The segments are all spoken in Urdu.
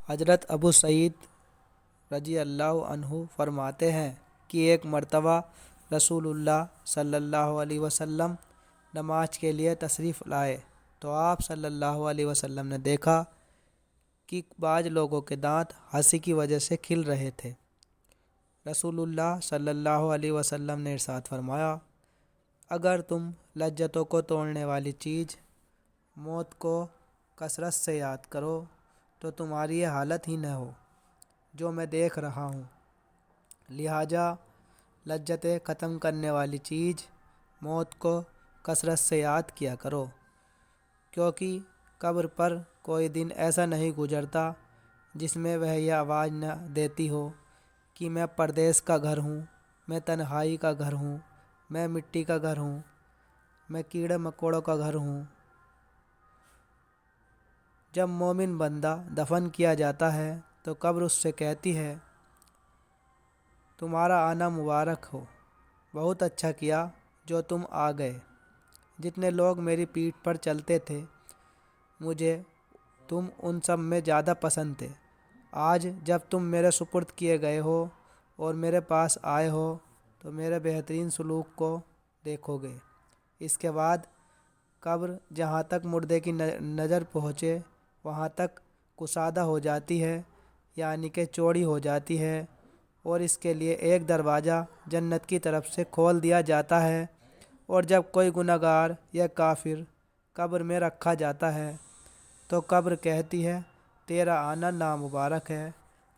حضرت ابو سعید رضی اللہ عنہ فرماتے ہیں کہ ایک مرتبہ رسول اللہ صلی اللہ علیہ وسلم نماز کے لیے تشریف لائے تو آپ صلی اللہ علیہ وسلم نے دیکھا کہ بعض لوگوں کے دانت ہنسی کی وجہ سے کھل رہے تھے۔ رسول اللہ صلی اللہ علیہ وسلم نے ارشاد فرمایا، اگر تم لذتوں کو توڑنے والی چیز موت کو کثرت سے یاد کرو تو تمہاری یہ حالت ہی نہ ہو جو میں دیکھ رہا ہوں۔ لہٰذا لذتیں ختم کرنے والی چیز موت کو کثرت سے یاد کیا کرو، کیونکہ قبر پر کوئی دن ایسا نہیں گزرتا جس میں وہ یہ آواز نہ دیتی ہو کہ میں پردیس کا گھر ہوں، میں تنہائی کا گھر ہوں، میں مٹی کا گھر ہوں، میں کیڑے مکوڑوں کا گھر ہوں۔ جب مومن بندہ دفن کیا جاتا ہے تو قبر اس سے کہتی ہے، تمہارا آنا مبارک ہو، بہت اچھا کیا جو تم آ گئے۔ جتنے لوگ میری پیٹھ پر چلتے تھے مجھے تم ان سب میں زیادہ پسند تھے۔ آج جب تم میرے سپرد کیے گئے ہو اور میرے پاس آئے ہو تو میرے بہترین سلوک کو دیکھو گے۔ اس کے بعد قبر جہاں تک مردے کی نظر پہنچے وہاں تک کشادہ ہو جاتی ہے، یعنی کہ چوڑی ہو جاتی ہے، اور اس کے لیے ایک دروازہ جنت کی طرف سے کھول دیا جاتا ہے، اور جب کوئی گنہگار یا کافر قبر میں رکھا جاتا ہے تو قبر کہتی ہے، تیرا آنا نامبارک ہے،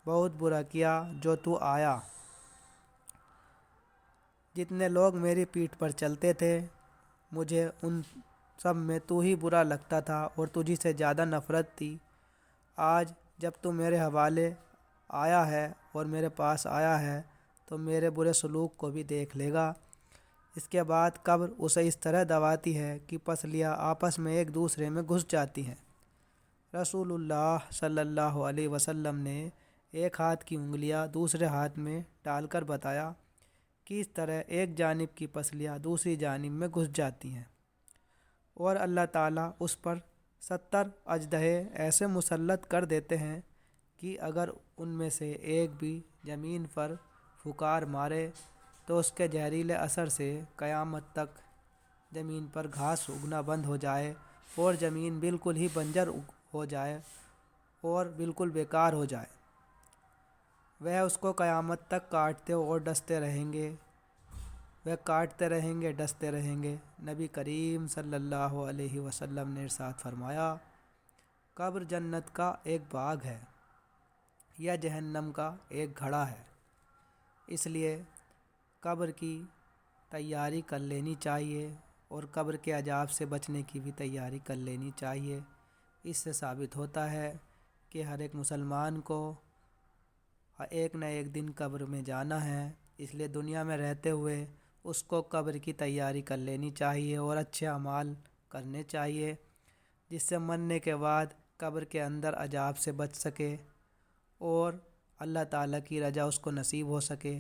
بہت برا کیا جو تو آیا۔ جتنے لوگ میری پیٹھ پر چلتے تھے مجھے ان سب میں تو ہی برا لگتا تھا اور تجھی سے زیادہ نفرت تھی۔ آج جب تو میرے حوالے آیا ہے اور میرے پاس آیا ہے تو میرے برے سلوک کو بھی دیکھ لے گا۔ اس کے بعد قبر اسے اس طرح دباتی ہے کہ پسلیاں آپس میں ایک دوسرے میں گھس جاتی ہیں۔ رسول اللہ صلی اللہ علیہ وسلم نے ایک ہاتھ کی انگلیاں دوسرے ہاتھ میں ڈال کر بتایا کہ اس طرح ایک جانب کی پسلیاں دوسری جانب میں گھس جاتی ہیں، اور اللہ تعالیٰ اس پر 70 اژدہے ایسے مسلط کر دیتے ہیں کہ اگر ان میں سے ایک بھی زمین پر پھکار مارے تو اس کے زہریلے اثر سے قیامت تک زمین پر گھاس اگنا بند ہو جائے اور زمین بالکل ہی بنجر ہو جائے اور بالکل بیکار ہو جائے۔ وہ اس کو قیامت تک کاٹتے اور ڈستے رہیں گے، وہ کاٹتے رہیں گے، ڈستے رہیں گے۔ نبی کریم صلی اللہ علیہ وسلم نے ارشاد فرمایا، قبر جنت کا ایک باغ ہے یا جہنم کا ایک گھڑا ہے، اس لیے قبر کی تیاری کر لینی چاہیے اور قبر کے عذاب سے بچنے کی بھی تیاری کر لینی چاہیے۔ اس سے ثابت ہوتا ہے کہ ہر ایک مسلمان کو ایک نہ ایک دن قبر میں جانا ہے، اس لیے دنیا میں رہتے ہوئے اس کو قبر کی تیاری کر لینی چاہیے اور اچھے اعمال کرنے چاہیے، جس سے مرنے کے بعد قبر کے اندر عذاب سے بچ سکے اور اللہ تعالیٰ کی رضا اس کو نصیب ہو سکے۔